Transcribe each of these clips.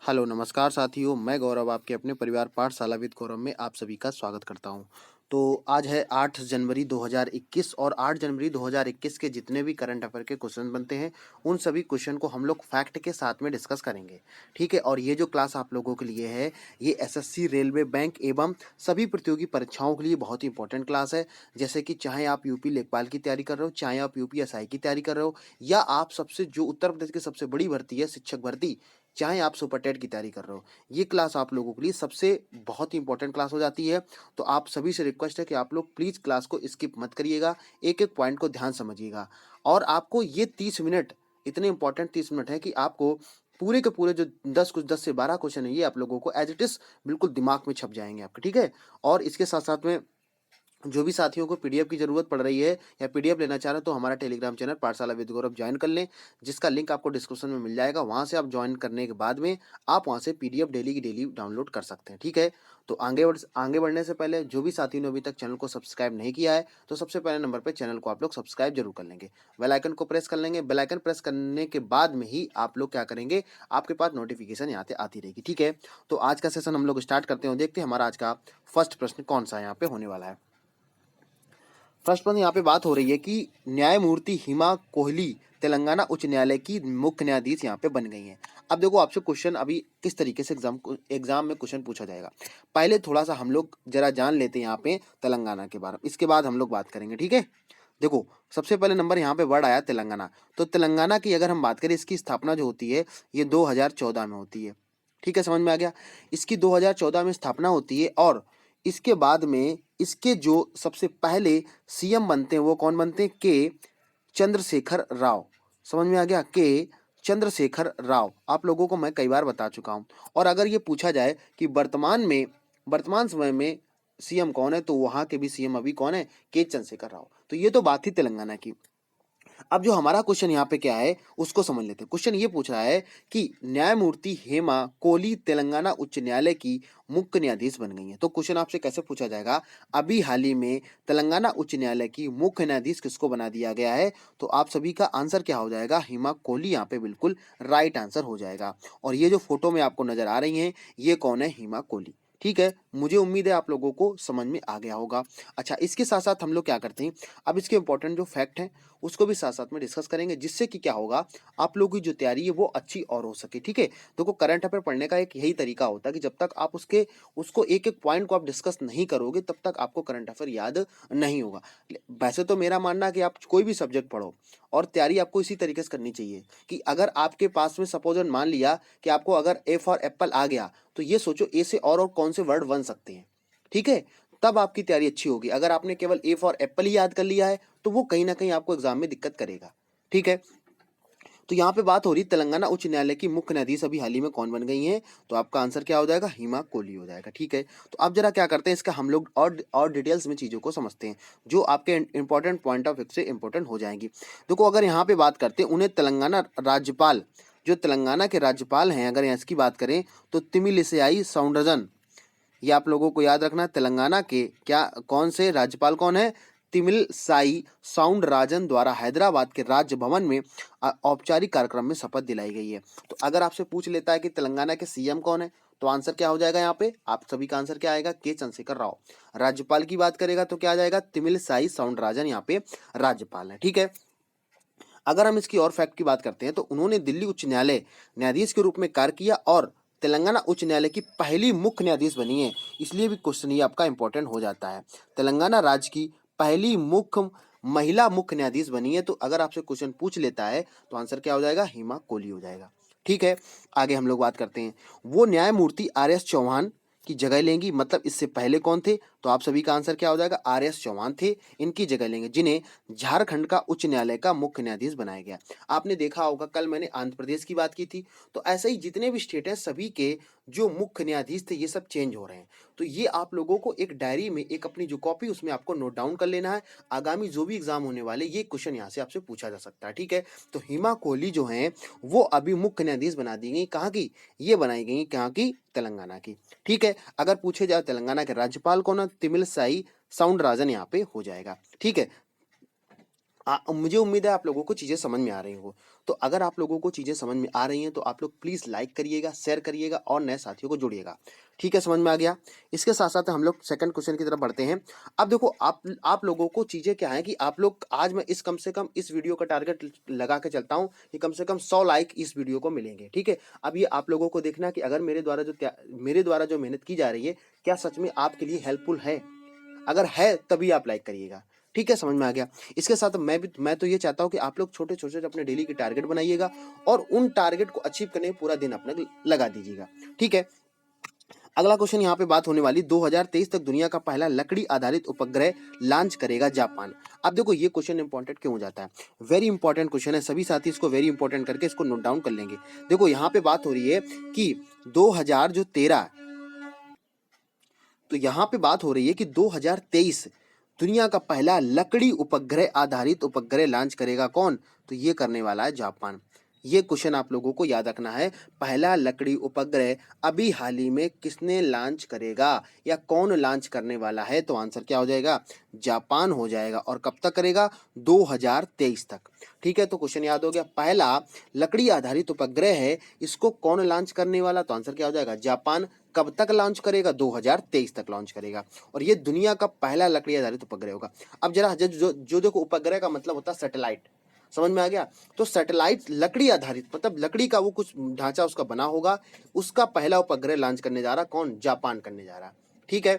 Hello नमस्कार साथियों, मैं गौरव आपके अपने परिवार पाठशाला विद गौरव में आप सभी का स्वागत करता हूं। तो आज है 8 जनवरी 2021 और 8 जनवरी 2021 के जितने भी करंट अफेयर के क्वेश्चन बनते हैं, उन सभी क्वेश्चन को हम लोग फैक्ट के साथ में डिस्कस करेंगे। ठीक है? और ये जो क्लास आप लोगों के लिए है, ये एसएससी, रेलवे, बैंक एवं सभी प्रतियोगी परीक्षाओं के लिए बहुत ही इंपॉर्टेंट क्लास है। जैसे कि चाहे आप यूपी लेखपाल की तैयारी कर रहे हो, चाहे आप यूपी एसआई की तैयारी कर रहे हो या आप सबसे जो उत्तर प्रदेश की सबसे बड़ी भर्ती है शिक्षक भर्ती, चाहे आप सुपर टेट की तैयारी कर रहे हो, ये क्लास आप लोगों के लिए सबसे बहुत ही इंपॉर्टेंट क्लास हो जाती है। तो आप सभी से रिक्वेस्ट है कि आप लोग प्लीज़ क्लास को स्किप मत करिएगा, एक-एक पॉइंट को ध्यान समझिएगा। और आपको ये 30 मिनट इतने इंपॉर्टेंट 30 मिनट हैं कि आपको पूरे के पूरे जो 10 से 12 क्वेश्चन है, ये आप लोगों को एज़ इट इज़ बिल्कुल दिमाग में छप जाएँगे आपके, ठीक है? और इसके साथ-साथ में जो भी साथियों को पीडीएफ की ज़रूरत पड़ रही है या पीडीएफ लेना चाह रहे हो तो हमारा टेलीग्राम चैनल पाठशाला विद गौरव ज्वाइन कर लें, जिसका लिंक आपको डिस्क्रिप्शन में मिल जाएगा। वहाँ से आप ज्वाइन करने के बाद में आप वहाँ से पीडीएफ डेली की डेली डाउनलोड कर सकते हैं, ठीक है? तो आगे बढ़ने से पहले जो भी साथी ने अभी तक चैनल को सब्सक्राइब नहीं किया है, तो सबसे पहले नंबर पे चैनल को आप लोग सब्सक्राइब ज़रूर कर लेंगे। बेल आइकन को प्रेस कर लेंगे, बेल आइकन प्रेस करने के बाद में ही आप लोग क्या करेंगे, आपके पास नोटिफ़िकेशन यहाँ से आती रहेगी, ठीक है? तो आज का सेशन हम लोग स्टार्ट करते हैं और देखते हैं हमारा आज का फर्स्ट प्रश्न कौन-सा यहाँ पे होने वाला है। फर्स्ट वन यहाँ पे बात हो रही है कि न्यायमूर्ति हिमा कोहली तेलंगाना उच्च न्यायालय की मुख्य न्यायाधीश यहाँ पे बन गई हैं। अब देखो आपसे क्वेश्चन अभी किस तरीके से एग्जाम में क्वेश्चन पूछा जाएगा। पहले थोड़ा सा हम लोग जरा जान लेते हैं यहाँ पे तेलंगाना के बारे में, इसके बाद हम लोग बात करेंगे, ठीक है? देखो सबसे पहले नंबर यहाँ पे वर्ड आया तेलंगाना। तो तेलंगाना की अगर हम बात करें, इसकी स्थापना जो होती है ये 2014 में होती है। ठीक है, समझ में आ गया? इसकी 2014 में स्थापना होती है और इसके बाद में इसके जो सबसे पहले सीएम बनते हैं वो कौन बनते हैं? के चंद्रशेखर राव। समझ में आ गया? के चंद्रशेखर राव। आप लोगों को मैं कई बार बता चुका हूं। और अगर ये पूछा जाए कि वर्तमान समय में सीएम कौन है, तो वहां के भी सीएम अभी कौन है? के चंद्रशेखर राव। तो ये तो बात थी तेलंगाना की। अब जो हमारा क्वेश्चन यहाँ पे क्या है उसको समझ लेते हैं। क्वेश्चन ये पूछ रहा है कि न्यायमूर्ति हेमा कोहली तेलंगाना उच्च न्यायालय की मुख्य न्यायाधीश बन गई है। तो क्वेश्चन आपसे कैसे पूछा जाएगा, अभी हाल ही में तेलंगाना उच्च न्यायालय की मुख्य न्यायाधीश किसको बना दिया गया है? तो आप सभी का आंसर क्या हो जाएगा? हिमा कोहली यहाँ पे बिल्कुल राइट आंसर हो जाएगा। और ये जो फोटो में आपको नजर आ रही है, ये कौन है? हिमा कोहली। ठीक है, मुझे उम्मीद है आप लोगों को समझ में आ गया होगा। अच्छा, इसके साथ साथ हम लोग क्या करते हैं, अब इसके इंपॉर्टेंट जो फैक्ट हैं उसको भी साथ साथ में डिस्कस करेंगे, जिससे कि क्या होगा, आप लोगों की जो तैयारी है वो अच्छी और हो सके। ठीक है, देखो करंट अफेयर पढ़ने का एक यही तरीका होता है कि जब तक आप उसको एक एक पॉइंट को आप डिस्कस नहीं करोगे तब तक आपको करंट अफेयर याद नहीं होगा। वैसे तो मेरा मानना है कि आप कोई भी सब्जेक्ट पढ़ो और तैयारी आपको इसी तरीके से करनी चाहिए कि अगर आपके पास में सपोज मान लिया कि आपको अगर ए फॉर एप्पल आ गया, तो ये सोचो ए से और कौन से वर्ड बन सकते हैं। ठीक है, तब आपकी तैयारी अच्छी होगी। अगर आपने केवल ए फॉर एप्पल ही याद कर लिया है तो वो कहीं ना कहीं आपको एग्जाम में दिक्कत करेगा। ठीक है, तो यहाँ पे बात हो रही तेलंगाना उच्च न्यायालय की मुख्य न्यायाधीश अभी हाल ही में कौन बन गई हैं? तो आपका आंसर क्या हो जाएगा? हिमा कोहली हो जाएगा। ठीक है, तो अब जरा क्या करते हैं, इसका हम लोग और डिटेल्स में चीज़ों को समझते हैं जो आपके इंपॉर्टेंट पॉइंट ऑफ व्यू से इंपॉर्टेंट हो जाएंगी। देखो अगर यहाँ पे बात करते हैं, उन्हें तेलंगाना राज्यपाल, जो तेलंगाना के राज्यपाल हैं, अगर यहाँ इसकी बात करें तो तिमिलिसाई साउंडरजन, ये आप लोगों को याद रखना है। तेलंगाना के क्या कौन से राज्यपाल कौन है? तिमिलसाई साउंडराजन द्वारा हैदराबाद के राजभवन में औपचारिक कार्यक्रम में शपथ दिलाई गई है। तो अगर आपसे पूछ लेता है कि तेलंगाना के सीएम कौन है, तो आंसर क्या हो जाएगा? यहाँ पे आप सभी का आंसर क्या आएगा? के चंद्रशेखर राव। राज्यपाल की बात करेगा तो क्या आ जाएगा? तिमिलसाई साउंडराजन यहाँ पे राज्यपाल है। ठीक है, अगर हम इसकी और फैक्ट की बात करते हैं तो उन्होंने दिल्ली उच्च न्यायालय न्यायाधीश के रूप में कार्य किया और तेलंगाना उच्च न्यायालय की पहली मुख्य न्यायाधीश बनी है। इसलिए भी क्वेश्चन ये आपका इंपॉर्टेंट हो जाता है। तेलंगाना राज्य की पहली मुख्य महिला मुख्य न्यायाधीश बनी है। तो अगर आपसे क्वेश्चन पूछ लेता है तो आंसर क्या हो जाएगा? हिमा कोहली हो जाएगा। ठीक है, आगे हम लोग बात करते हैं, वो न्यायमूर्ति आर एस चौहान की जगह लेंगी, मतलब इससे पहले कौन थे? तो आप सभी का आंसर क्या हो जाएगा? आर एस चौहान थे, इनकी जगह लेंगे, जिन्हें झारखंड का उच्च न्यायालय का मुख्य न्यायाधीश बनाया गया। आपने देखा होगा कल मैंने आंध्र प्रदेश की बात की थी, तो ऐसे ही जितने भी स्टेट हैं सभी के जो मुख्य न्यायाधीश थे ये सब चेंज हो रहे हैं। तो ये आप लोगों को एक डायरी में, एक अपनी जो कॉपी उसमें आपको नोट डाउन कर लेना है। आगामी जो भी एग्जाम होने वाले ये क्वेश्चन यहाँ से आपसे पूछा जा सकता है। ठीक है, तो हिमा कोहली जो है वो अभी मुख्य न्यायाधीश बना दी गई। कहाँ की? ये बनाई गई कहाँ की? तेलंगाना की। ठीक है, अगर पूछे जाए तेलंगाना के राज्यपाल कौन है? तिमिलसाई साउंडराजन यहाँ पे हो जाएगा। ठीक है, मुझे उम्मीद है आप लोगों को चीज़ें समझ में आ रही हो। तो अगर आप लोगों को चीज़ें समझ में आ रही हैं तो आप लोग प्लीज़ लाइक करिएगा, शेयर करिएगा और नए साथियों को जोड़िएगा। ठीक है, समझ में आ गया? इसके साथ-साथ हम लोग सेकंड क्वेश्चन की तरफ बढ़ते हैं। अब देखो आप लोगों को चीज़ें क्या हैं कि आप लोग आज मैं इस कम से कम इस वीडियो का टारगेट लगा के चलता हूँ कि कम से कम 100 लाइक इस वीडियो को मिलेंगे, ठीक है? अब ये आप लोगों को देखना है कि अगर मेरे द्वारा जो मेहनत की जा रही है, क्या सच में आपके लिए हेल्पफुल है? अगर है तभी आप लाइक करिएगा। ठीक है, समझ में आ गया। इसके साथ मैं तो ये चाहता हूँ कि आप लोग छोटे-छोटे अपने डेली के टारगेट बनाइएगा और उन टारगेट को अचीव करने में पूरा दिन अपना लगा दीजिएगा। ठीक है? अगला क्वेश्चन यहाँ पे बात होने वाली 2023 तक दुनिया का पहला लकड़ी आधारित उपग्रह लॉन्च करेगा जापान। अब देखो ये क्वेश्चन इंपॉर्टेंट क्यों हो जाता है? वेरी इंपॉर्टेंट क्वेश्चन है, सभी साथी इसको वेरी इंपॉर्टेंट करके इसको नोट डाउन कर लेंगे। देखो यहाँ पे बात हो रही है कि 2013 तो यहाँ पे बात हो रही है कि 2023 दुनिया का पहला लकड़ी उपग्रह आधारित उपग्रह लॉन्च करेगा कौन? तो ये करने वाला है जापान। ये क्वेश्चन आप लोगों को याद रखना है। पहला लकड़ी उपग्रह अभी हाल ही में किसने लॉन्च करेगा या कौन लॉन्च करने वाला है? तो आंसर क्या हो जाएगा? जापान हो जाएगा। और कब तक करेगा? 2023 तक। ठीक है, तो क्वेश्चन याद हो गया। पहला लकड़ी आधारित उपग्रह है, इसको कौन लॉन्च करने वाला? तो आंसर क्या हो जाएगा? जापान। कब तक लॉन्च करेगा? 2023 तक लॉन्च करेगा और ये दुनिया का पहला लकड़ी आधारित उपग्रह होगा। अब जरा जो देखो, उपग्रह का मतलब होता है सैटेलाइट, समझ में आ गया? तो सैटेलाइट लकड़ी आधारित मतलब लकड़ी का वो कुछ ढांचा उसका बना होगा, उसका पहला उपग्रह लॉन्च करने जा रहा कौन? जापान करने जा रहा। ठीक है,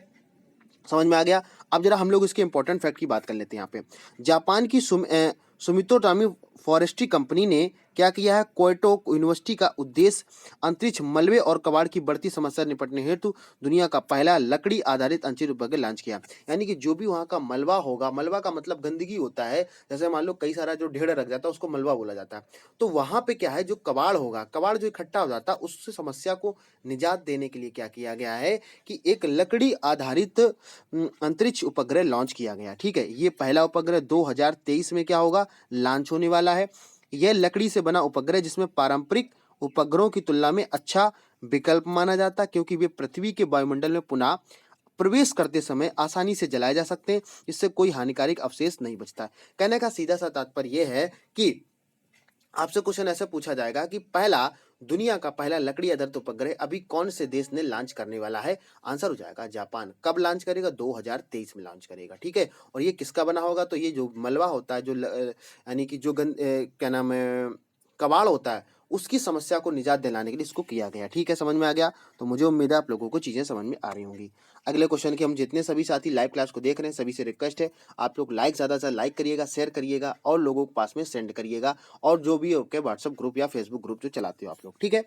समझ में आ गया। अब जरा हम लोग इसके इंपॉर्टेंट फैक्ट की बात कर लेते हैं। यहाँ पे जापान की सुमितोटोमी फॉरेस्ट्री कंपनी ने क्या किया है? क्योटो यूनिवर्सिटी का उद्देश्य अंतरिक्ष मलबे और कबाड़ की बढ़ती समस्या निपटने हेतु दुनिया का पहला लकड़ी आधारित अंतरिक्ष उपग्रह लॉन्च किया। यानी कि जो भी वहाँ का मलबा होगा, मलबा का मतलब गंदगी होता है, जैसे मान लो कई सारा जो ढेर रख जाता है उसको मलबा बोला जाता है। तो वहाँ पे क्या है, जो कबाड़ होगा, कबाड़ जो इकट्ठा हो जाता है, उससे समस्या को निजात देने के लिए क्या किया गया है कि एक लकड़ी आधारित अंतरिक्ष उपग्रह लॉन्च किया गया। ठीक है, ये पहला उपग्रह 2023 में क्या होगा? लॉन्च होने वाला है। यह लकड़ी से बना उपग्रह जिसमें पारंपरिक उपग्रहों की तुलना में अच्छा विकल्प माना जाता है, क्योंकि वे पृथ्वी के वायुमंडल में पुनः प्रवेश करते समय आसानी से जलाए जा सकते हैं, इससे कोई हानिकारक अवशेष नहीं बचता है। कहने का सीधा सा तात्पर्य यह है कि आपसे क्वेश्चन ऐसे पूछा जाएगा कि पहला दुनिया का पहला लकड़ी आधारित उपग्रह अभी कौन से देश ने लॉन्च करने वाला है? आंसर हो जाएगा जापान। कब लॉन्च करेगा? 2023 में लॉन्च करेगा। ठीक है, और ये किसका बना होगा? तो ये जो मलबा होता है, जो यानी कि जो क्या नाम है, कबाड़ होता है, उसकी समस्या को निजात दिलाने के लिए इसको किया गया। ठीक है, समझ में आ गया। तो मुझे उम्मीद है आप लोगों को चीजें समझ में आ रही होंगी। अगले क्वेश्चन की हम जितने सभी साथी लाइव क्लास को देख रहे हैं सभी से रिक्वेस्ट है, आप लोग ज्यादा से ज्यादा लाइक करिएगा, शेयर करिएगा और लोगों के पास में सेंड करिएगा, और जो भी ओके व्हाट्सएप ग्रुप या फेसबुक ग्रुप जो चलाते हो आप लोग। ठीक है,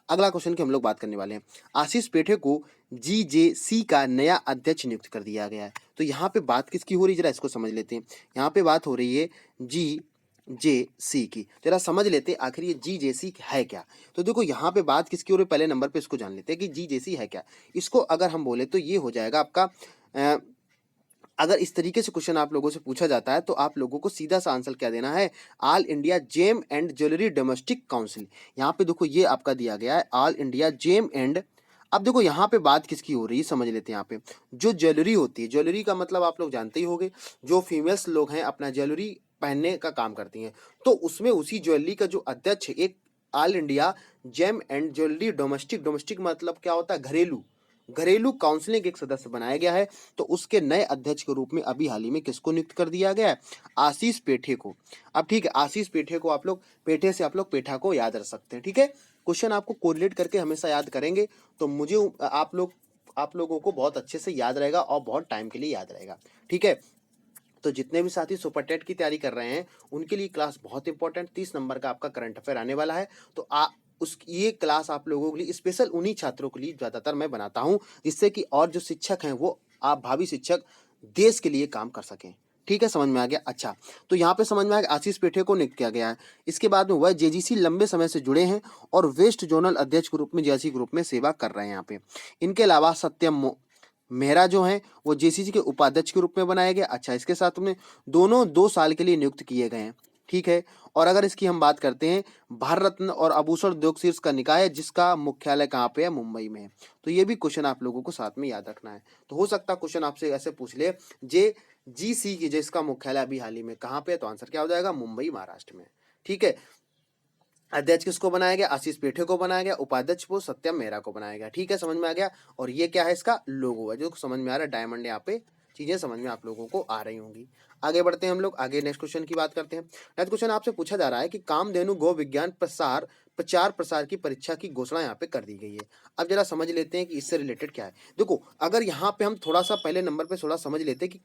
अगला क्वेश्चन की हम लोग बात करने वाले हैं। आशीष पेठे को जीजेसी का नया अध्यक्ष नियुक्त कर दिया गया है। तो यहाँ पे बात किसकी हो रही है, जरा इसको समझ लेते हैं। यहाँ पे बात हो रही है जीजेसी की। जरा समझ लेते हैं आखिर ये जीजेसी है क्या। तो देखो यहाँ पे बात किसकी हो रही है, पहले नंबर पे इसको जान लेते हैं कि जीजेसी है क्या। इसको अगर हम बोले तो ये हो जाएगा आपका अगर इस तरीके से क्वेश्चन आप लोगों से पूछा जाता है तो आप लोगों को सीधा सा आंसर क्या देना है? All India gem and jewellery domestic council. यहाँ पे देखो ये आपका दिया गया है ऑल इंडिया जेम एंड। अब देखो यहाँ पे बात किसकी हो रही है, समझ लेते हैं। यहाँ पे जो ज्वेलरी होती है, ज्वेलरी का मतलब आप लोग जानते ही होंगे, जो फीमेल्स लोग हैं अपना ज्वेलरी पहनने का काम करती हैं, तो उसमें उसी ज्वेलरी का जो अध्यक्ष एक all India gem and jewellery domestic, domestic मतलब क्या होता है? घरेलू, घरेलू काउंसिलिंग एक सदस्य बनाया गया है। तो उसके नए अध्यक्ष के रूप में अभी हाल ही में किसको नियुक्त कर दिया गया है? आशीष पेठे को। अब ठीक है, आशीष पेठे को आप लोग पेठे से आप लोग पेठा को याद रख सकते हैं। ठीक है, क्वेश्चन आपको कोरिलेट करके हमेशा याद करेंगे तो मुझे आप लोगों को बहुत अच्छे से याद रहेगा और बहुत टाइम के लिए याद रहेगा। ठीक है, तो जितने भी साथी सुपर टेट की तैयारी कर रहे हैं उनके लिए क्लास बहुत इंपॉर्टेंट 30 नंबर का आपका करंट अफेयर आने वाला है। तो ये क्लास आप लोगों के लिए स्पेशल उन्हीं छात्रों के लिए ज्यादातर मैं बनाता हूं, जिससे कि और जो शिक्षक हैं वो आप भावी शिक्षक देश के लिए काम कर सकें। ठीक है, समझ में आ गया। अच्छा, तो यहाँ पे समझ में आ गया आशीष पेठे को नियुक्त किया गया है। इसके बाद में वह जेजीसी लंबे समय से जुड़े हैं और वेस्ट जोनल अध्यक्ष के रूप में जेसी ग्रुप में सेवा कर रहे हैं यहाँ पे। इनके अलावा सत्यम मेहरा जो है वो जेसीसी के उपाध्यक्ष के रूप में बनाए गए। अच्छा, इसके साथ में दोनों 2 साल के लिए नियुक्त किए गए हैं। ठीक है, और अगर इसकी हम बात करते हैं, भारत रत्न और आभूषण उद्योग शीर्ष का निकाय है जिसका मुख्यालय कहाँ पे है? मुंबई में है। तो ये भी क्वेश्चन आप लोगों को साथ में याद रखना है। तो हो सकता है क्वेश्चन आपसे ऐसे पूछ ले, जे GC की, जिसका मुख्यालय अभी हाल ही में कहाँ पे है, तो आंसर क्या हो जाएगा, मुंबई महाराष्ट्र में। ठीक है। अध्यक्ष किसको बनाया गया, आशीष पेठे को बनाया गया। उपाध्यक्ष को सत्यम मेहरा को बनाया गया। ठीक है, समझ में आ गया। और ये क्या है, इसका लोगो है, जो समझ में आ रहा है, डायमंड। यहाँ पे चीजें समझ में आप लोगों को आ रही होंगी। आगे बढ़ते हैं हम लोग, आगे नेक्स्ट क्वेश्चन की बात करते हैं। नेक्स्ट क्वेश्चन आपसे पूछा जा रहा है कि कामधेनु गौ विज्ञान प्रचार प्रसार की परीक्षा की घोषणा यहाँ पे कर दी गई है। अब जरा समझ लेते हैं कि इससे रिलेटेड क्या है। देखो, अगर यहाँ पे हम थोड़ा सा पहले नंबर पे थोड़ा समझ लेते हैं कि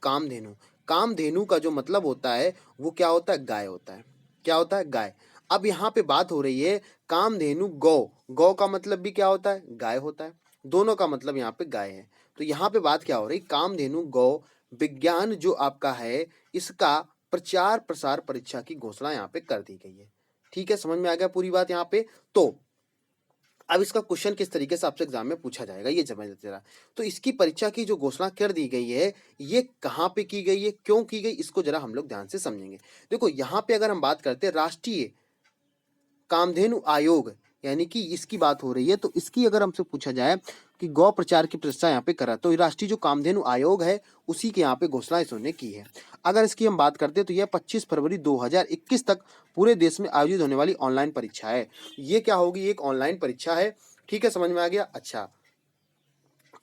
कामधेनु का जो मतलब होता है वो क्या होता है, गाय होता है। क्या होता है, गाय। अब यहाँ पे बात हो रही है कामधेनु गौ, गौ का मतलब भी क्या होता है, गाय होता है। दोनों का मतलब यहाँ पे गाय है। तो यहाँ पे बात क्या हो रही, कामधेनु गौ विज्ञान जो आपका है, इसका प्रचार प्रसार परीक्षा की घोषणा यहाँ पे कर दी गई है। ठीक है, समझ में आ गया पूरी बात यहाँ पे। तो अब इसका क्वेश्चन किस तरीके से आपसे एग्जाम में पूछा जाएगा, ये समझ लेते जरा। तो इसकी परीक्षा की जो घोषणा कर दी गई है, ये कहाँ पे की गई है, क्यों की गई, इसको जरा हम लोग ध्यान से समझेंगे। देखो, यहाँ पे अगर हम बात करते हैं राष्ट्रीय कामधेनु आयोग, यानी कि इसकी बात हो रही है, तो इसकी अगर हमसे पूछा जाए कि गौ प्रचार की प्रतिष्ठा यहाँ पे करा, तो राष्ट्रीय जो कामधेनु आयोग है उसी के यहाँ पे घोषणा इसने की है। अगर इसकी हम बात करते हैं तो यह 25 फरवरी 2021 तक पूरे देश में आयोजित होने वाली ऑनलाइन परीक्षा है। ये क्या होगी, एक ऑनलाइन परीक्षा है। ठीक है, समझ में आ गया। अच्छा,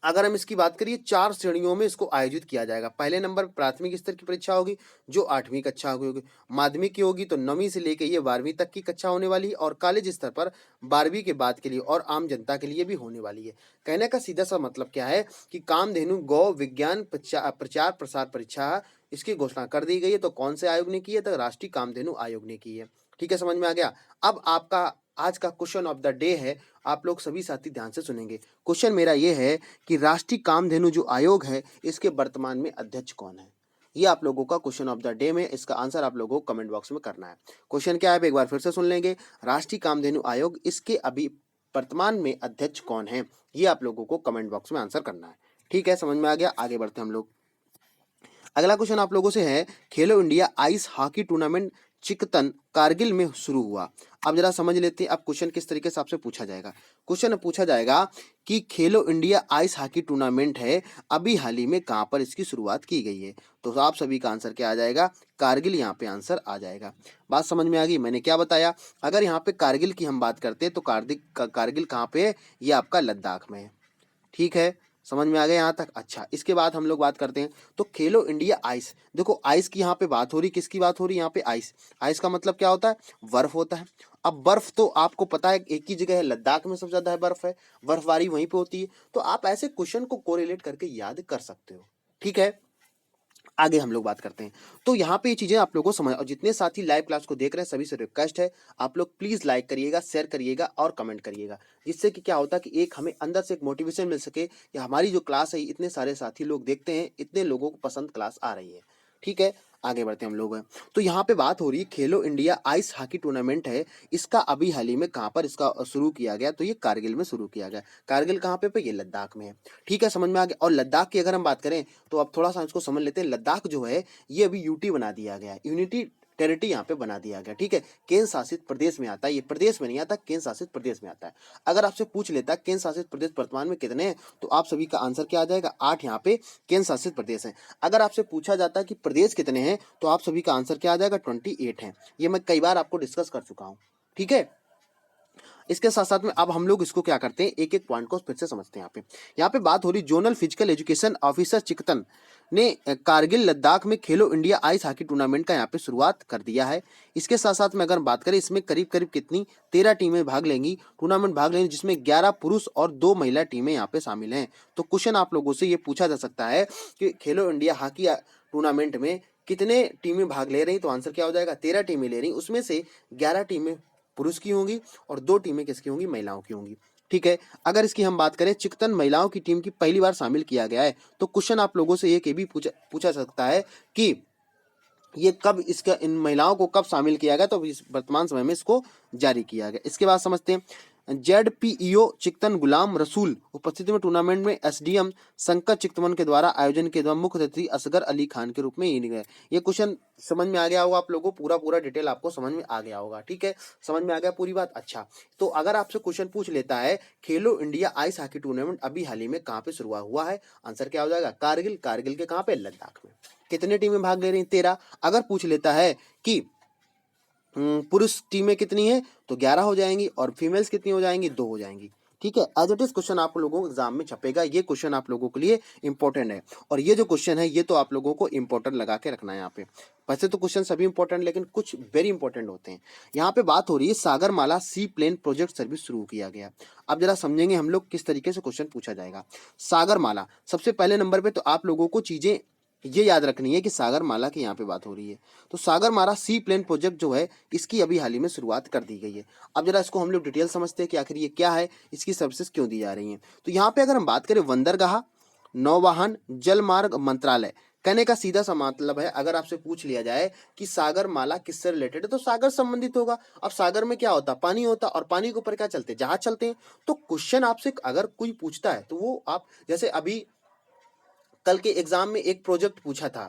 अगर हम इसकी बात करिए, 4 श्रेणियों में इसको आयोजित किया जाएगा। पहले नंबर प्राथमिक स्तर की परीक्षा होगी, जो 8वीं कक्षा की होगी। माध्यमिक की होगी, तो 9वीं से लेकर ये 12वीं तक की कक्षा होने वाली है। और कॉलेज स्तर पर 12वीं के बाद के लिए और आम जनता के लिए भी होने वाली है। कहने का सीधा सा मतलब क्या है कि कामधेनु गौ विज्ञान प्रचार प्रसार परीक्षा, इसकी घोषणा कर दी गई है। तो कौन से आयोग ने की है, तो राष्ट्रीय कामधेनु आयोग ने की है। ठीक है, समझ में आ गया। अब आपका आज का क्वेश्चन ऑफ द डे है, आप लोग सभी साथी ध्यान से सुनेंगे। क्वेश्चन मेरा ये है कि राष्ट्रीय कामधेनु जो आयोग है, इसके वर्तमान में अध्यक्ष कौन है। ये आप लोगों का क्वेश्चन ऑफ द डे में, इसका आंसर आप लोगों को कमेंट बॉक्स में करना है। क्वेश्चन क्या है, एक बार फिर से सुन लेंगे। राष्ट्रीय कामधेनु आयोग, इसके अभी वर्तमान में अध्यक्ष कौन है, ये आप लोगों को कमेंट बॉक्स में आंसर करना है। ठीक है, समझ में आ गया। आगे बढ़ते हम लोग। अगला क्वेश्चन आप लोगों से है, Khelo India ice hockey tournament Chiktan Kargil में शुरू हुआ। अब जरा समझ लेते हैं अब क्वेश्चन किस तरीके से आपसे पूछा जाएगा। क्वेश्चन पूछा जाएगा कि खेलो इंडिया आइस हॉकी टूर्नामेंट है, अभी हाल ही में कहां पर इसकी शुरुआत की गई है। तो आप सभी का आंसर क्या आ जाएगा, कारगिल यहाँ पे आंसर आ जाएगा। बात समझ में आ गई, मैंने क्या बताया। अगर यहाँ पे कारगिल की हम बात करते हैं तो कारगिल कहाँ पे है, ये आपका लद्दाख में है। ठीक है, समझ में आ गया यहाँ तक। अच्छा, इसके बाद हम लोग बात करते हैं तो खेलो इंडिया आइस। देखो, आइस की यहाँ पे बात हो रही, किसकी बात हो रही है यहाँ पे, आइस। आइस का मतलब क्या होता है, बर्फ होता है। अब बर्फ तो आपको पता है एक ही जगह है, लद्दाख में सबसे ज्यादा है बर्फ है, बर्फबारी वहीं पे होती है। तो आप ऐसे क्वेश्चन को कोरिलेट करके याद कर सकते हो। ठीक है, आगे हम लोग बात करते हैं। तो यहाँ पे ये चीजें आप लोगों को समझ, और जितने साथी लाइव क्लास को देख रहे हैं सभी से रिक्वेस्ट है, आप लोग प्लीज लाइक करिएगा, शेयर करिएगा और कमेंट करिएगा, जिससे कि क्या होता है कि एक हमें अंदर से एक मोटिवेशन मिल सके कि हमारी जो क्लास है इतने सारे साथी लोग देखते हैं, इतने लोगों को पसंद क्लास आ रही है। ठीक है, आगे बढ़ते हैं हम लोग। तो यहाँ पे बात हो रही है Khelo India ice hockey tournament है, इसका अभी हाल ही में कहाँ पर इसका शुरू किया गया, तो ये कारगिल में शुरू किया गया। कारगिल कहाँ पे ये लद्दाख में है। ठीक है, समझ में आ गया। और लद्दाख की अगर हम बात करें तो अब थोड़ा सा इसको समझ लेते हैं। लद्दाख जो है ये अभी यूटी बना दिया गया है, यूनिटी टेरिटरी यहाँ पे बना दिया गया। ठीक है, केंद्र शासित प्रदेश में आता है, ये प्रदेश में नहीं आता, केंद्र शासित प्रदेश में आता है। अगर आपसे पूछ लेता है केंद्र शासित प्रदेश वर्तमान में कितने हैं, तो आप सभी का आंसर क्या आ जाएगा, 8 यहाँ पे केंद्र शासित प्रदेश है। अगर आपसे पूछा जाता है कि प्रदेश कितने हैं, तो आप सभी का आंसर क्या आ जाएगा, 28 है। ये मैं कई बार आपको डिस्कस कर चुका हूँ। ठीक है, इसके साथ साथ में अब हम लोग इसको क्या करते हैं, एक एक पॉइंट को फिर से समझते हैं। यहाँ पे बात हो रही, जोनल फिजिकल एजुकेशन ऑफिसर चिकतन ने कारगिल लद्दाख में खेलो इंडिया आइस हॉकी टूर्नामेंट का यहाँ पे शुरुआत कर दिया है। इसके साथ साथ में अगर बात करें, इसमें करीब करीब कितनी 13 टीमें भाग लेंगी, टूर्नामेंट भाग लेंगी, जिसमें 11 पुरुष और 2 महिला टीमें यहाँ पे शामिल हैं। तो क्वेश्चन आप लोगों से ये पूछा जा सकता है कि खेलो इंडिया हॉकी टूर्नामेंट में कितने टीमें भाग ले रही, तो आंसर क्या हो जाएगा, 13 टीमें ले रही, उसमें से 11 टीमें पुरुष की होंगी और 2 टीमें किसकी होंगी, महिलाओं की होंगी। ठीक है, अगर इसकी हम बात करें, चिकतन महिलाओं की टीम की पहली बार शामिल किया गया है। तो क्वेश्चन आप लोगों से ये भी पूछा सकता है कि ये कब, इसका इन महिलाओं को कब शामिल किया गया, तो इस वर्तमान समय में इसको जारी किया गया। इसके बाद समझते हैं जेडपीईओ चिकतन गुलाम रसूल उपस्थिति में टूर्नामेंट में एसडीएम संकट चिकतवन के द्वारा आयोजन के दौरान मुख्य अतिथि असगर अली खान के रूप में ही गए। ये क्वेश्चन समझ में आ गया होगा आप लोगों को, पूरा डिटेल आपको समझ में आ गया होगा। ठीक है, समझ में आ गया पूरी बात। अच्छा, तो अगर आपसे क्वेश्चन पूछ लेता है Khelo India ice hockey tournament अभी हाल ही में कहाँ पे शुरू हुआ है, आंसर क्या हो जाएगा? कारगिल। कारगिल के कहाँ पे? लद्दाख में। कितने टीमें भाग ले रही हैं? 13। अगर पूछ लेता है कि पुरुष टीमें कितनी है, तो 11 हो जाएंगी, और फीमेल्स कितनी हो जाएंगी? 2 हो जाएंगी। ठीक है, एज इट इज क्वेश्चन आप लोगों को एग्जाम में छपेगा। ये क्वेश्चन आप लोगों के लिए इंपॉर्टेंट है, और ये जो क्वेश्चन है ये तो आप लोगों को इंपॉर्टेंट लगा के रखना है यहाँ पे। वैसे तो क्वेश्चन सभी इंपॉर्टेंट, लेकिन कुछ वेरी इंपॉर्टेंट होते हैं। यहाँ पे बात हो रही है सागरमाला सी प्लेन प्रोजेक्ट सर्विस शुरू किया गया। अब जरा समझेंगे हम लोग किस तरीके से क्वेश्चन पूछा जाएगा। सागरमाला, सबसे पहले नंबर पे तो आप लोगों को चीजें ये याद रखनी है कि सागरमाला की यहाँ पे बात हो रही है। तो सागरमाला सी प्लेन प्रोजेक्ट जो है इसकी अभी हाल ही में शुरुआत कर दी गई है। अब जरा इसको हम लोग डिटेल समझते हैं कि आखिर ये क्या है, इसकी सर्विसेज क्यों दी जा रही हैं। तो यहाँ पे अगर हम बात करें बंदरगाह, नौवाहन, जल मार्ग मंत्रालय, कहने का सीधा सा मतलब है, अगर आपसे पूछ लिया जाए कि सागरमाला किससे रिलेटेड है तो सागर संबंधित होगा। अब सागर में क्या होता? पानी होता, और पानी के ऊपर क्या चलते? जहाज चलते हैं। तो क्वेश्चन आपसे अगर कोई पूछता है तो वो आप, जैसे अभी कल के एग्जाम में एक प्रोजेक्ट पूछा था,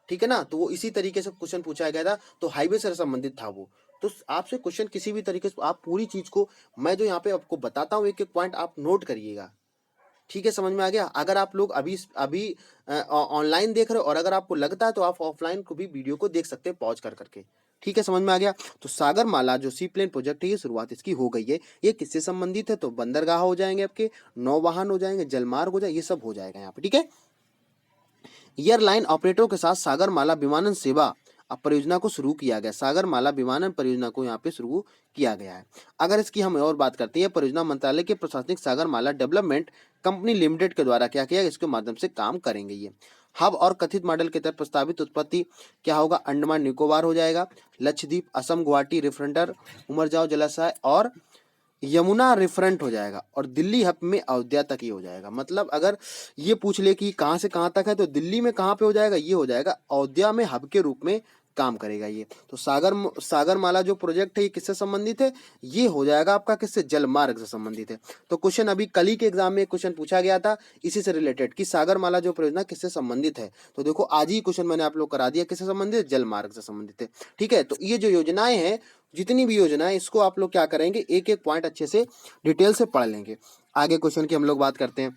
ठीक है ना, तो वो इसी तरीके से क्वेश्चन पूछा गया था, तो हाईवे से संबंधित था वो। तो आपसे क्वेश्चन किसी भी तरीके से, आप पूरी चीज को मैं जो यहाँ पे आपको बताता हूँ एक एक पॉइंट आप नोट करिएगा। ठीक है, समझ में आ गया? अगर आप लोग अभी अभी ऑनलाइन देख रहे हो और अगर आपको लगता है तो आप ऑफलाइन को भी वीडियो को देख सकते हैं पॉज कर करके। ठीक है, समझ में आ गया? तो सागरमाला जो सी प्लेन प्रोजेक्ट है ये शुरुआत इसकी हो गई है। ये किससे संबंधित है? तो बंदरगाह हो जाएंगे आपके, नौवाहन हो जाएंगे, जलमार्ग हो जाएंगे, ये सब हो जाएगा यहाँ पे। ठीक है, एयरलाइन ऑपरेटरों के साथ सागरमाला विमानन सेवा परियोजना को शुरू किया गया। सागरमाला विमानन परियोजना को यहाँ पे शुरू किया गया है। अगर इसकी हम और बात करते हैं, परियोजना मंत्रालय के प्रशासनिक सागरमाला डेवलपमेंट कंपनी लिमिटेड के द्वारा क्या किया, इसके माध्यम से काम करेंगे। ये हब और कथित मॉडल के तहत प्रस्तावित उत्पत्ति क्या होगा? अंडमान निकोबार हो जाएगा, लक्षद्वीप, असम, गुवाहाटी रिफरेंडर, उमरजाओ जलाशय और यमुना रिफरेंट हो जाएगा, और दिल्ली हब में अयोध्या तक ही हो जाएगा। मतलब अगर ये पूछ ले कि कहाँ से कहाँ तक है, तो दिल्ली में कहाँ पे हो जाएगा? ये हो जाएगा अयोध्या में हब के रूप में काम करेगा ये। तो सागरमाला जो प्रोजेक्ट है ये किससे संबंधित है? ये हो जाएगा आपका किससे? जलमार्ग से संबंधित है। तो क्वेश्चन अभी कल ही के एग्जाम में क्वेश्चन पूछा गया था इसी से रिलेटेड कि सागरमाला जो परियोजना किससे संबंधित है। तो देखो आज ही क्वेश्चन मैंने आप लोग करा दिया, किससे संबंधित है? जलमार्ग से संबंधित है। ठीक है, तो ये जो योजनाएं हैं, जितनी भी योजना है, इसको आप लोग क्या करेंगे, एक एक पॉइंट अच्छे से डिटेल से पढ़ लेंगे। आगे क्वेश्चन की हम लोग बात करते हैं।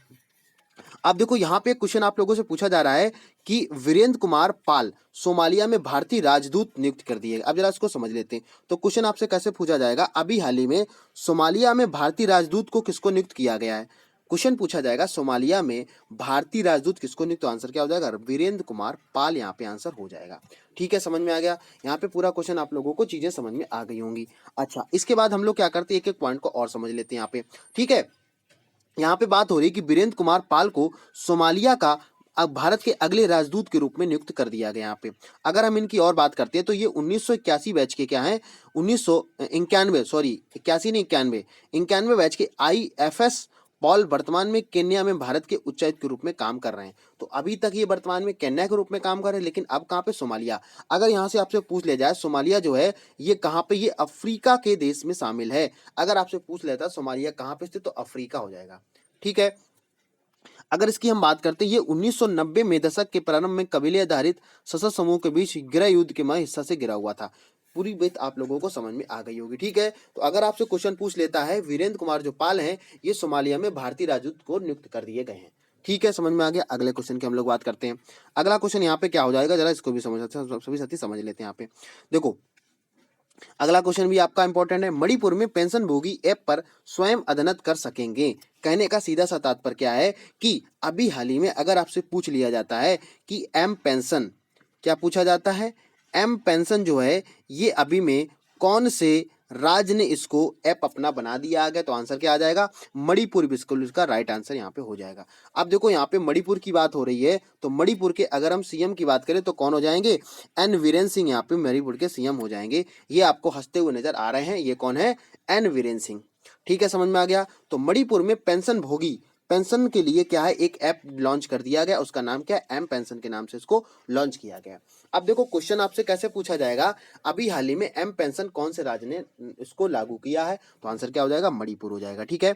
अब देखो यहाँ पे क्वेश्चन आप लोगों से पूछा जा रहा है कि वीरेंद्र कुमार पाल सोमालिया में भारतीय राजदूत नियुक्त कर दिए। अब जरा इसको समझ लेते हैं। तो क्वेश्चन आपसे कैसे पूछा जाएगा, अभी हाल ही में सोमालिया में भारतीय राजदूत को किसको नियुक्त किया गया है? क्वेश्चन पूछा जाएगा सोमालिया में भारतीय राजदूत किसको नियुक्त, तो आंसर क्या हो जाएगा? वीरेंद्र कुमार पाल यहाँ पे आंसर हो जाएगा। ठीक है, समझ में आ गया? यहाँ पे पूरा क्वेश्चन आप लोगों को चीजें समझ में आ गई होंगी। अच्छा, इसके बाद हम लोग क्या करते हैं, एक एक पॉइंट को और समझ लेते हैं यहाँ पे। ठीक है, यहाँ पे बात हो रही है कि वीरेंद्र कुमार पाल को सोमालिया का अब भारत के अगले राजदूत के रूप में नियुक्त कर दिया गया यहाँ पे। अगर हम इनकी और बात करते हैं तो ये 1981 बैच के क्या हैं, 1991 सॉरी 81 नहीं 91 बैच के IFS पॉल वर्तमान में केन्या में भारत के उच्चायुक्त के रूप में काम कर रहे हैं। तो अभी तक ये वर्तमान में केन्या के रूप में काम कर रहे हैं, लेकिन अब कहाँ पे? सोमालिया। अगर यहाँ से आपसे पूछ लिया जाए सोमालिया जो है ये कहाँ पे, ये अफ्रीका के देश में शामिल है। अगर आपसे पूछ लेता सोमालिया कहाँ पे स्थित, तो अफ्रीका हो जाएगा। ठीक है, अगर इसकी हम बात करते हैं, ये 1990 में दशक के प्रारंभ में कबीले आधारित सशस्त्र समूह के बीच गृह युद्ध के हिस्सा से गिरा हुआ था। पूरी बात आप लोगों को समझ में आ गई होगी। ठीक है, तो अगर आपसे क्वेश्चन पूछ लेता है वीरेंद्र कुमार जो पाल हैं ये सोमालिया में भारतीय राजदूत को नियुक्त कर दिए गए हैं। ठीक है, समझ में आ गया? अगले क्वेश्चन की हम लोग बात करते हैं। अगला क्वेश्चन यहाँ पे क्या हो जाएगा, जरा इसको भी सभी साथी समझ लेते हैं। यहाँ पे देखो अगला क्वेश्चन भी आपका इंपॉर्टेंट है। मणिपुर में पेंशन भोगी ऐप पर स्वयं अध्ययन कर सकेंगे। कहने का सीधा सा तात्पर्य क्या है कि अभी हाल ही में अगर आपसे पूछ लिया जाता है कि एम पेंशन, क्या पूछा जाता है? एम पेंशन जो है ये अभी में कौन से राज्य ने इसको ऐप अपना बना दिया आ गया, तो आंसर क्या आ जाएगा? मणिपुर। बिल्कुल इसका राइट आंसर यहाँ पे हो जाएगा। अब देखो यहाँ पे मणिपुर की बात हो रही है, तो मणिपुर के अगर हम सीएम की बात करें तो कौन हो जाएंगे? एन वीरेन सिंह यहाँ पे मणिपुर के सीएम हो जाएंगे। ये आपको हंसते हुए नजर आ रहे हैं, ये कौन है? एन वीरेन सिंह। ठीक है, समझ में आ गया? तो मणिपुर में पेंशन भोगी पेंशन के लिए क्या है, एक ऐप लॉन्च कर दिया गया, उसका नाम क्या है? एम पेंशन के नाम से इसको लॉन्च किया गया। अब देखो क्वेश्चन आपसे कैसे पूछा जाएगा, अभी हाल ही में एम पेंशन कौन से राज्य ने इसको लागू किया है, तो आंसर क्या हो जाएगा, मणिपुर हो जाएगा। ठीक है,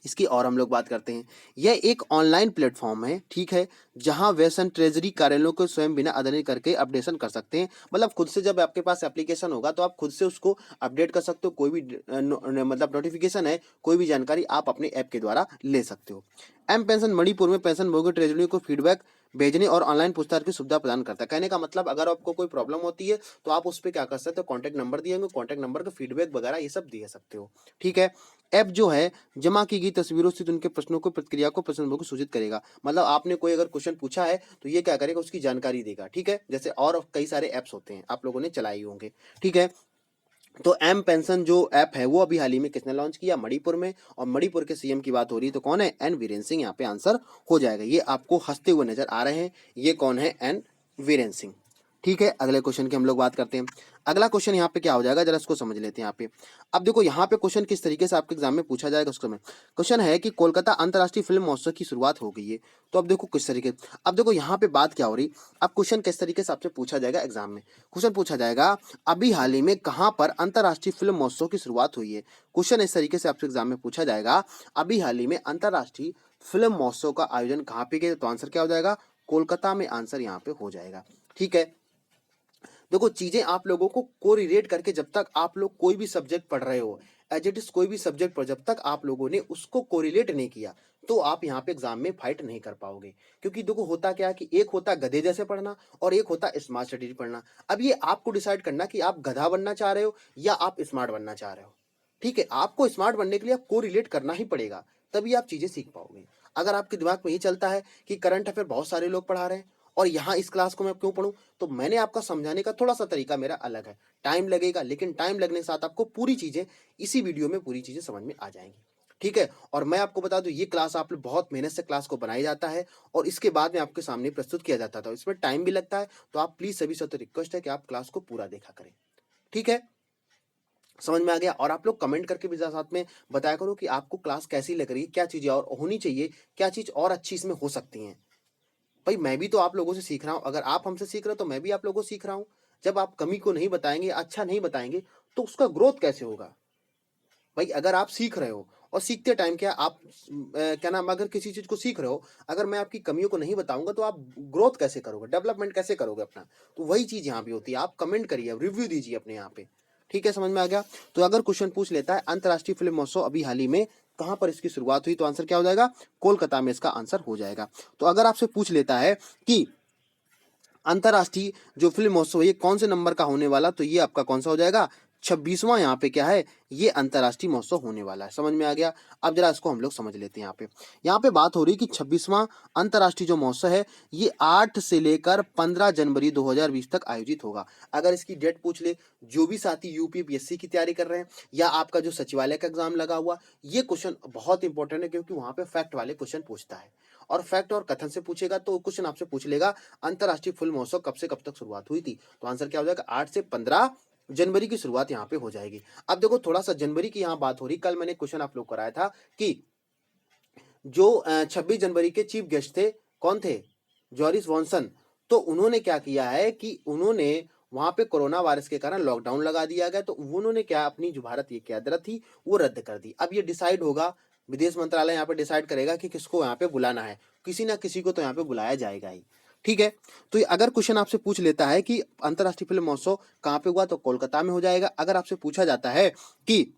इसकी और हम लोग बात करते हैं। यह एक ऑनलाइन प्लेटफॉर्म है, ठीक है, जहां वेसन ट्रेजरी कार्यालयों को स्वयं बिना अध्ययन करके अपडेशन कर सकते हैं। मतलब खुद से जब आपके पास एप्लीकेशन होगा तो आप खुद से उसको अपडेट कर सकते हो। कोई भी मतलब नोटिफिकेशन है, कोई भी जानकारी आप अपने ऐप के द्वारा ले सकते हो। एम पेंशन मणिपुर में पेंशन भोगी ट्रेजरी को फीडबैक भेजने और ऑनलाइन पूछताछ की सुविधा प्रदान करता है। कहने का मतलब अगर आपको कोई प्रॉब्लम होती है तो आप उस पर क्या कर सकते हो, कॉन्टैक्ट नंबर दिए होंगे, कॉन्टैक्ट नंबर का फीडबैक वगैरह ये सब दे सकते हो। ठीक है, ऐप जो है जमा की गई तस्वीरों से उनके प्रश्नों को प्रतिक्रिया को प्रश्नों को सूचित करेगा। मतलब आपने कोई अगर क्वेश्चन पूछा है तो ये क्या करेगा, उसकी जानकारी देगा। ठीक है, जैसे और कई सारे ऐप्स होते हैं, आप लोगों ने चलाए होंगे। ठीक है, तो एम पेंशन जो ऐप है वो अभी हाल ही में किसने लॉन्च किया, मणिपुर में। और मणिपुर के सीएम की बात हो रही है तो कौन है, एन वीरेंद्र सिंह। यहाँ पे आंसर हो जाएगा। ये आपको हंसते हुए नजर आ रहे हैं, ये कौन है, एन वीरेंद्र सिंह। ठीक है, अगले क्वेश्चन की हम लोग बात करते हैं। अगला क्वेश्चन यहाँ पे क्या हो जाएगा, जरा इसको समझ लेते हैं यहाँ पे। अब देखो यहाँ पे क्वेश्चन किस तरीके से आपके एग्जाम में पूछा जाएगा उसको। में क्वेश्चन है कि कोलकाता अंतर्राष्ट्रीय फिल्म महोत्सव की शुरुआत हो गई है। तो अब देखो किस तरीके, अब देखो यहाँ पे बात क्या हो रही, अब क्वेश्चन किस तरीके से आपसे पूछा जाएगा एग्जाम में। क्वेश्चन पूछा जाएगा अभी हाल ही में कहाँ पर अंतर्राष्ट्रीय फिल्म महोत्सव की शुरुआत हुई है। क्वेश्चन इस तरीके से आपसे एग्जाम में पूछा जाएगा, अभी हाल ही में अंतर्राष्ट्रीय फिल्म महोत्सव का आयोजन कहाँ पे किया, तो आंसर क्या हो जाएगा, कोलकाता में आंसर यहाँ पे हो जाएगा। ठीक है, देखो चीजें आप लोगों को कोरिलेट करके, जब तक आप लोग कोई भी सब्जेक्ट पढ़ रहे हो, एज इट इज कोई भी सब्जेक्ट पर जब तक आप लोगों ने उसको कोरिलेट नहीं किया तो आप यहाँ पे एग्जाम में फाइट नहीं कर पाओगे। क्योंकि देखो होता क्या है कि एक होता गधे जैसे पढ़ना और एक होता स्मार्ट स्टडी पढ़ना। अब ये आपको डिसाइड करना कि आप गधा बनना चाह रहे हो या आप स्मार्ट बनना चाह रहे हो। ठीक है, आपको स्मार्ट बनने के लिए आप कोरिलेट करना ही पड़ेगा, तभी आप चीजें सीख पाओगे। अगर आपके दिमाग में ये चलता है कि करंट अफेयर बहुत सारे लोग पढ़ा रहे हैं और यहाँ इस क्लास को मैं क्यों पढ़ूं, तो मैंने आपका समझाने का थोड़ा सा तरीका मेरा अलग है। टाइम लगेगा, लेकिन टाइम लगने के साथ आपको पूरी चीजें इसी वीडियो में पूरी चीजें समझ में आ जाएंगी। ठीक है, और मैं आपको बता दूं ये क्लास आप लोग बहुत मेहनत से क्लास को बनाया जाता है और इसके बाद में आपके सामने प्रस्तुत किया जाता था, इसमें टाइम भी लगता है। तो आप प्लीज सभी से तो रिक्वेस्ट है कि आप क्लास को पूरा देखा करें। ठीक है, समझ में आ गया। और आप लोग कमेंट करके भी साथ में बताया करो कि आपको क्लास कैसी लग रही है, क्या चीजें और होनी चाहिए, क्या चीज और अच्छी इसमें हो सकती हैं। भाई मैं भी तो आप लोगों से सीख रहा हूं, अगर आप हमसे सीख रहे हो तो मैं भी आप लोगों से सीख रहा हूं। जब आप कमी को नहीं बताएंगे, अच्छा नहीं बताएंगे, तो उसका ग्रोथ कैसे होगा। भाई अगर आप सीख रहे हो और सीखते टाइम क्या आप क्या नाम, अगर किसी चीज को सीख रहे हो, अगर मैं आपकी कमियों को नहीं बताऊंगा तो आप ग्रोथ कैसे करोगे, डेवलपमेंट कैसे करोगे अपना। तो वही चीज यहाँ भी होती है, आप कमेंट करिए, रिव्यू दीजिए अपने यहाँ पे। ठीक है, समझ में आ गया। तो अगर क्वेश्चन पूछ लेता है अंतर्राष्ट्रीय फिल्म महोत्सव अभी हाल ही में कहां पर इसकी शुरुआत हुई, तो आंसर क्या हो जाएगा, कोलकाता में इसका आंसर हो जाएगा। तो अगर आपसे पूछ लेता है कि अंतर्राष्ट्रीय जो फिल्म महोत्सव है ये कौन से नंबर का होने वाला, तो ये आपका कौन सा हो जाएगा, 26वां यहाँ पे क्या है, ये अंतर्राष्ट्रीय महोत्सव होने वाला है। समझ में आ गया। अब जरा इसको हम लोग समझ लेते हैं। यहाँ पे बात हो रही है कि 26वां अंतर्राष्ट्रीय जो महोत्सव है ये 8 से लेकर 15 जनवरी 2020 तक आयोजित होगा। अगर इसकी डेट पूछ ले, जो भी साथी यूपीपीएससी की तैयारी कर रहे हैं या आपका जो सचिवालय का एग्जाम लगा हुआ, ये क्वेश्चन बहुत इंपॉर्टेंट है क्योंकि वहां पे फैक्ट वाले क्वेश्चन पूछता है। और फैक्ट और कथन से पूछेगा तो क्वेश्चन आपसे पूछ लेगा अंतर्राष्ट्रीय फिल्म महोत्सव कब से कब तक शुरुआत हुई थी, तो आंसर क्या हो जाएगा, 8 से 15 जनवरी की शुरुआत यहाँ पे हो जाएगी। अब देखो थोड़ा सा जनवरी की यहाँ बात हो रही, कल मैंने क्वेश्चन आप लोग कराया था कि जो 26 जनवरी के चीफ गेस्ट थे कौन थे, जॉरिस वॉनसन। तो उन्होंने क्या किया है कि उन्होंने वहां पे कोरोना वायरस के कारण लॉकडाउन लगा दिया गया, तो उन्होंने क्या अपनी जो भारत की यात्रा थी वो रद्द कर दी। अब ये डिसाइड होगा, विदेश मंत्रालय यहाँ पे डिसाइड करेगा कि किसको यहाँ पे बुलाना है, किसी ना किसी को तो यहाँ पे बुलाया जाएगा ही। ठीक है, तो अगर क्वेश्चन आपसे पूछ लेता है कि अंतर्राष्ट्रीय फिल्म महोत्सव कहाँ पे हुआ, तो कोलकाता में हो जाएगा। अगर आपसे पूछा जाता है कि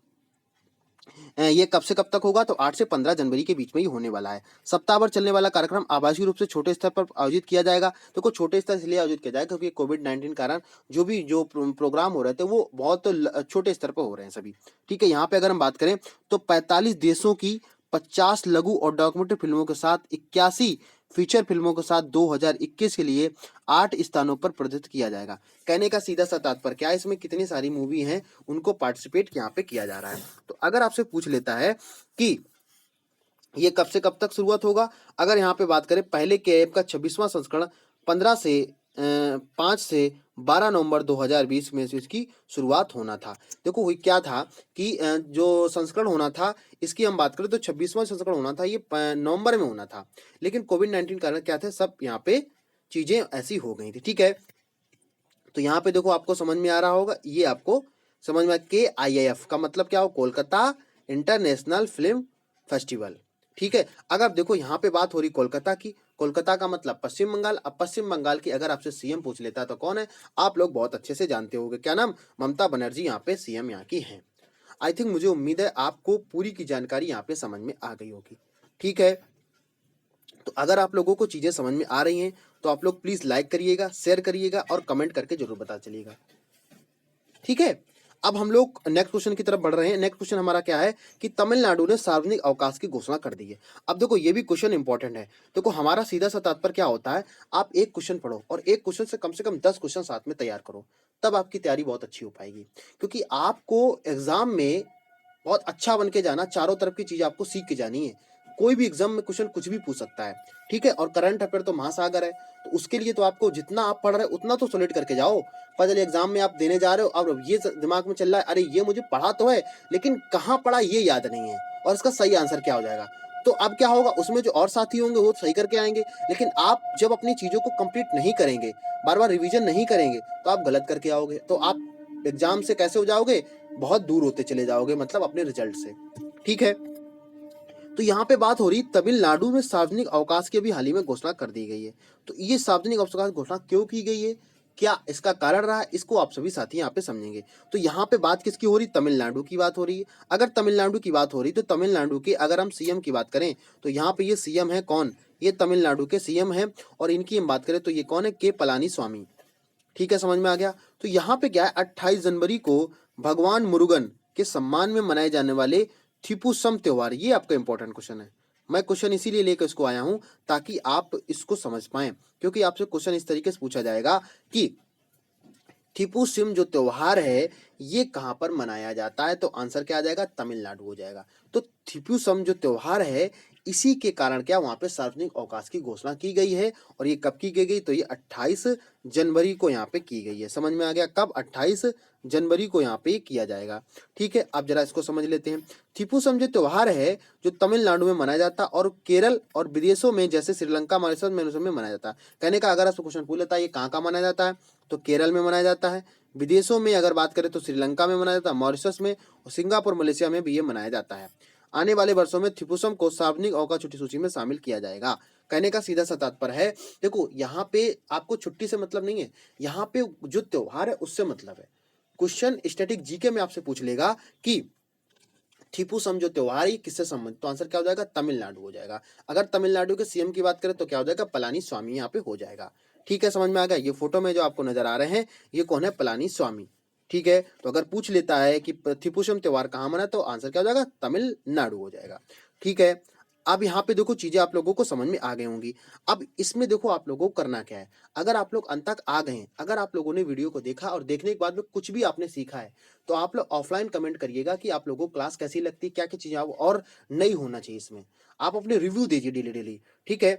ये कब से कब तक होगा, तो 8 से 15 जनवरी के बीच में ही होने वाला है। सप्ताह भर चलने वाला कार्यक्रम आभासी रूप से छोटे स्तर पर आयोजित किया जाएगा। देखो छोटे स्तर इसलिए आयोजित किया जाएगा क्योंकि कोविड-19 कारण जो प्रोग्राम हो रहे थे वो बहुत छोटे स्तर पर हो रहे हैं सभी। ठीक है, यहाँ पे अगर हम बात करें तो 45 देशों की 50 लघु और डॉक्यूमेंट्री फिल्मों के साथ 81 फीचर फिल्मों के साथ 2021 के लिए 8 स्थानों पर प्रदर्शित किया जाएगा। कहने का सीधा सा तात्पर्य क्या है, इसमें कितनी सारी मूवी हैं उनको पार्टिसिपेट यहाँ पे किया जा रहा है। तो अगर आपसे पूछ लेता है कि ये कब से कब तक शुरुआत होगा, अगर यहाँ पे बात करें पहले के ऐप का 26वां संस्करण 5 से 12 नवंबर 2020 में से इसकी शुरुआत होना था। देखो हुई क्या था कि जो संस्करण होना था इसकी हम बात करें तो 26वां संस्करण होना था, ये नवंबर में होना था, लेकिन कोविड-19 कारण क्या थे, सब यहाँ पे चीजें ऐसी हो गई थी। ठीक है, तो यहाँ पे देखो आपको समझ में आ रहा होगा, ये आपको समझ में KIIF का मतलब क्या हो, कोलकाता इंटरनेशनल फिल्म फेस्टिवल। ठीक है, अगर देखो यहाँ पे बात हो रही कोलकाता की, कोलकाता का मतलब पश्चिम बंगाल। अब पश्चिम बंगाल की अगर आपसे सीएम पूछ लेता है तो कौन है, आप लोग बहुत अच्छे से जानते होंगे, क्या नाम, ममता बनर्जी यहाँ पे सीएम यहाँ की हैं। आई थिंक, मुझे उम्मीद है आपको पूरी की जानकारी यहाँ पे समझ में आ गई होगी। ठीक है, तो अगर आप लोगों को चीजें समझ में आ रही हैं तो आप लोग प्लीज लाइक करिएगा, शेयर करिएगा और कमेंट करके जरूर बता चलिएगा। ठीक है, अब हम लोग नेक्स्ट क्वेश्चन की तरफ बढ़ रहे हैं। नेक्स्ट क्वेश्चन हमारा क्या है कि तमिलनाडु ने सार्वजनिक अवकाश की घोषणा कर दी है। अब देखो ये भी क्वेश्चन इंपॉर्टेंट है। देखो हमारा सीधा सा तात्पर्य क्या होता है, आप एक क्वेश्चन पढ़ो और एक क्वेश्चन से कम 10 क्वेश्चन साथ में तैयार करो, तब आपकी तैयारी बहुत अच्छी हो पाएगी। क्योंकि आपको एग्जाम में बहुत अच्छा बन के जाना, चारों तरफ की चीज आपको सीख के जानी है। कोई भी एग्जाम में क्वेश्चन कुछ भी पूछ सकता है। ठीक है, और करंट अफेयर तो महासागर है, तो उसके लिए तो आपको जितना आप पढ़ रहे हो उतना तो सॉलिड करके जाओ। पहले एग्जाम में आप देने जा रहे हो, अब ये दिमाग में चल रहा है, अरे ये मुझे पढ़ा तो है लेकिन कहाँ पढ़ा ये याद नहीं है, और इसका सही आंसर क्या हो जाएगा। तो अब क्या होगा, उसमें जो और साथी होंगे वो सही करके आएंगे, लेकिन आप जब अपनी चीजों को कंप्लीट नहीं करेंगे, बार बार रिवीजन नहीं करेंगे, तो आप गलत करके आओगे, तो आप एग्जाम से कैसे हो जाओगे, बहुत दूर होते चले जाओगे, मतलब अपने रिजल्ट से। ठीक है, तो यहाँ पे बात हो रही तमिलनाडु में सार्वजनिक अवकाश की भी हाल ही में घोषणा कर दी गई है। तो ये सार्वजनिक अवकाश घोषणा क्यों की गई है, क्या इसका कारण रहा है, इसको आप सभी साथी यहाँ पे समझेंगे। तो यहाँ पे बात किसकी हो रही, तमिलनाडु की बात हो रही है। अगर तमिलनाडु की बात हो रही तो तमिलनाडु के अगर हम सीएम की बात करें तो यहाँ पे ये सीएम है कौन, ये तमिलनाडु के सीएम है, और इनकी हम बात करें तो ये कौन है, के पलानी स्वामी। ठीक है, समझ में आ गया। तो यहाँ पे क्या है, 28 जनवरी को भगवान मुरुगन के सम्मान में मनाए जाने वाले थिपुसम त्योहार, ये आपका इंपॉर्टेंट क्वेश्चन है। मैं क्वेश्चन इसीलिए लेकर इसको आया हूं ताकि आप इसको समझ पाए, क्योंकि आपसे क्वेश्चन इस तरीके से पूछा जाएगा कि थिपुसिम जो त्योहार है ये कहाँ पर मनाया जाता है, तो आंसर क्या आ जाएगा, तमिलनाडु हो जाएगा। तो थिपुसम जो त्योहार है इसी के कारण क्या वहां पे सार्वजनिक अवकाश की घोषणा की गई है, और ये कब की गई, तो ये 28 जनवरी को यहाँ पे की गई है। समझ में आ गया, कब, 28 जनवरी को यहाँ पे किया जाएगा। ठीक है, अब जरा इसको समझ लेते हैं। थिपुसम जो त्योहार है जो तमिलनाडु में मनाया जाता है और केरल और विदेशों में जैसे श्रीलंका, मॉरिशस में मनाया जाता है। कहने का अगर आपको क्वेश्चन पूछ लेता है ये कहाँ कहाँ मनाया जाता है, तो केरल में मनाया जाता है। विदेशों में अगर बात करें तो श्रीलंका में मनाया जाता है, मॉरिशस में, और सिंगापुर मलेशिया में भी ये मनाया जाता है। आने वाले वर्षों में थिपुसम को सार्वजनिक अवकाश छुट्टी सूची में शामिल किया जाएगा। कहने का सीधा सा तात्पर्य है, देखो यहाँ पे आपको छुट्टी से मतलब नहीं है, यहाँ पे जो त्योहार है उससे मतलब है। क्वेश्चन स्टैटिक जीके में आपसे पूछ लेगा कि थिपुसम जो त्योहार है किससे संबंधित, तो आंसर क्या हो जाएगा, तमिलनाडु हो जाएगा। अगर तमिलनाडु के सीएम की बात करें तो क्या हो जाएगा, पलानी स्वामी यहाँ पे हो जाएगा। ठीक है, समझ में आ गया। ये फोटो में जो आपको नजर आ रहे हैं ये कौन है, पलानी स्वामी। ठीक है, तो अगर पूछ लेता है कि थिपुसम त्योहार कहाँ मना, तो आंसर क्या हो जाएगा, तमिलनाडु हो जाएगा। ठीक है, अब यहाँ पे देखो चीजें आप लोगों को समझ में आ गई होंगी। अब इसमें देखो आप लोगों को करना क्या है, अगर आप लोग अंत तक आ गए हैं, अगर आप लोगों ने वीडियो को देखा और देखने के बाद में कुछ भी आपने सीखा है, तो आप लोग ऑफलाइन कमेंट करिएगा कि आप लोगों को क्लास कैसी लगती है, क्या क्या चीजें और नहीं होना चाहिए इसमें। आप अपने रिव्यू दीजिए डेली डेली। ठीक है,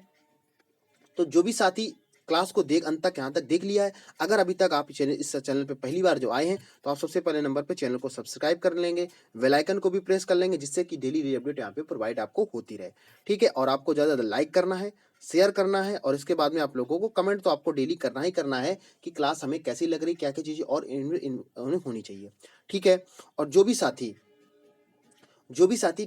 तो जो भी साथी क्लास को देख अंत तक यहाँ तक देख लिया है, अगर अभी तक आप इस चैनल पे पहली बार जो आए हैं तो आप सबसे पहले नंबर पे चैनल को सब्सक्राइब कर लेंगे, बेल आइकन को भी प्रेस कर लेंगे, जिससे कि डेली अपडेट यहाँ पे प्रोवाइड आपको होती रहे। ठीक है, और आपको ज़्यादा लाइक करना है, शेयर करना है, और इसके बाद में आप लोगों को कमेंट तो आपको डेली करना ही करना है कि क्लास हमें कैसी लग रही, क्या क्या चीज़ें और इनमें होनी चाहिए। ठीक है, और जो भी साथी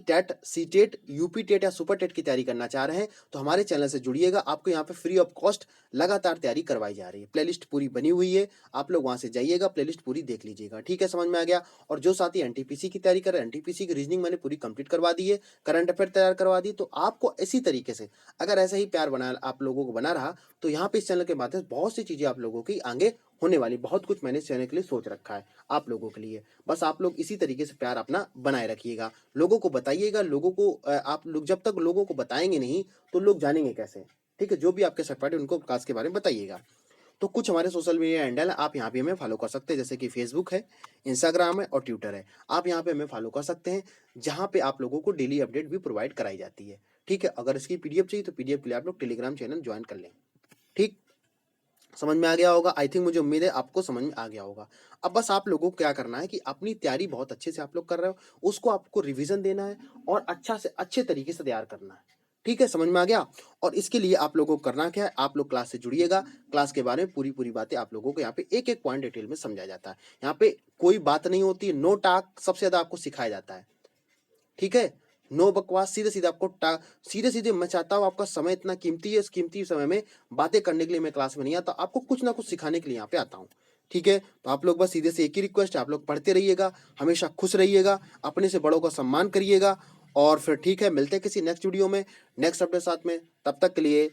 TET, C TET, UP TET या सुपर टेट की तैयारी करना चाह रहे हैं तो हमारे चैनल से जुड़िएगा। आपको यहाँ पे फ्री ऑफ कॉस्ट लगातार तैयारी करवाई जा रही है, प्लेलिस्ट पूरी बनी हुई है, आप लोग वहां से जाइएगा, प्लेलिस्ट पूरी देख लीजिएगा। ठीक है, समझ में आ गया। और जो साथी एनटीपीसी की तैयारी कर रहे हैं, एनटीपीसी की रीजनिंग मैंने पूरी कंप्लीट करवा दी है, करंट अफेयर तैयार करवा दी, तो आपको इसी तरीके से अगर ऐसा ही प्यार बना आप लोगों को बना रहा तो यहाँ पे इस चैनल के माध्यम से बहुत सी चीजें आप लोगों की आगे होने वाली, बहुत कुछ मैंने इस चैनल के लिए सोच रखा है आप लोगों के लिए। बस आप लोग इसी तरीके से प्यार अपना बनाए रखिएगा, लोगों को बताइएगा। लोगों को आप लोग जब तक लोगों को बताएंगे नहीं तो लोग जानेंगे कैसे। ठीक है, जो भी आपके सहपाठी उनको क्लास के बारे में बताइएगा। तो कुछ हमारे सोशल मीडिया हैंडल है, आप यहाँ पे हमें फॉलो कर सकते हैं, जैसे कि फेसबुक है, इंस्टाग्राम है और ट्विटर है। आप यहाँ पे हमें फॉलो कर सकते हैं, जहाँ पे आप लोगों को डेली अपडेट भी प्रोवाइड कराई जाती है। ठीक है, अगर इसकी पीडीएफ चाहिए तो पीडीएफ के लिए आप लोग टेलीग्राम चैनल ज्वाइन कर लें। ठीक, समझ में आ गया होगा। आई थिंक, मुझे उम्मीद है आपको समझ में आ गया होगा। अब बस आप लोगों को क्या करना है कि अपनी तैयारी बहुत अच्छे से आप लोग कर रहे हो, उसको आपको रिवीजन देना है और अच्छा से अच्छे तरीके से तैयार करना है। ठीक है, समझ में आ गया? और इसके लिए आप लोगों को करना क्या है, आप लोग क्लास से जुड़िएगा, क्लास के बारे में पूरी-पूरी बातें आप लोगों को यहाँ पे एक-एक पॉइंट डिटेल में समझाया जाता है। यहाँ पे कोई बात नहीं होती है, नो टॉक सबसे ज़्यादा आपको सिखाया जाता है, ठीक है? नो बकवास, सीधे-सीधे आपको सीधे-सीधे मैं चाहता हूँ आपका समय इतना कीमती है, इस कीमती समय में बातें करने के लिए मैं क्लास में नहीं आता, आपको कुछ ना कुछ सिखाने के लिए यहाँ पे आता हूँ, ठीक है? तो आप लोग बस सीधे से एक ही रिक्वेस्ट है, आप लोग पढ़ते रहिएगा, हमेशा खुश रहिएगा, अपने से बड़ों का सम्मान करिएगा और फिर ठीक है, मिलते हैं किसी नेक्स्ट वीडियो में, नेक्स्ट अपने साथ में, तब तक के लिए